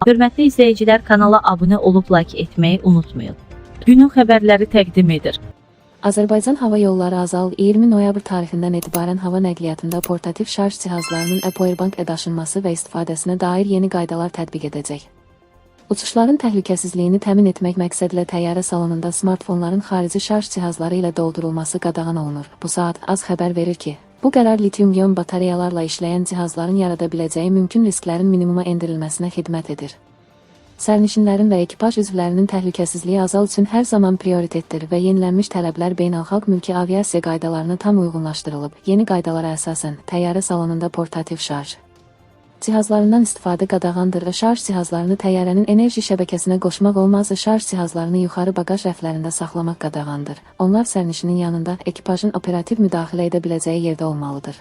Hörmətli izləyicilər, kanala abunə olub like etməyi unutmayın. Günün xəbərləri təqdim edir. Azərbaycan Hava Yolları Azal 20 noyabr tarixindən etibarən hava nəqliyyatında portativ şarj cihazlarının powerbank daşınması və istifadəsinə dair yeni qaydalar tətbiq edəcək. Uçuşların təhlükəsizliyini təmin etmək məqsədilə təyyarə salonunda smartfonların xarici şarj cihazları ilə doldurulması qadağan olunur. Bu saat az xəbər verir ki, bu qərar litium-ion batareyalarla işləyən cihazların yarada biləcəyi mümkün risklərin minimuma endirilməsinə xidmət edir. Sərnişinlərin və ekipaj üzvlərinin təhlükəsizliyi Azal üçün hər zaman prioritetdir və yenilənmiş tələblər beynəlxalq mülki aviasiya qaydalarına tam uyğunlaşdırılıb. Yeni qaydalara əsasən, təyyarə salonunda portativ şarj cihazlarından istifadə qadağandır və şarj cihazlarını təyyarənin enerji şəbəkəsinə qoşmaq olmaz. Şarj cihazlarını yuxarı baqaj rəflərində saxlamaq qadağandır. Onlar sərnişinin yanında ekipajın operativ müdaxilə edə biləcəyi yerdə olmalıdır.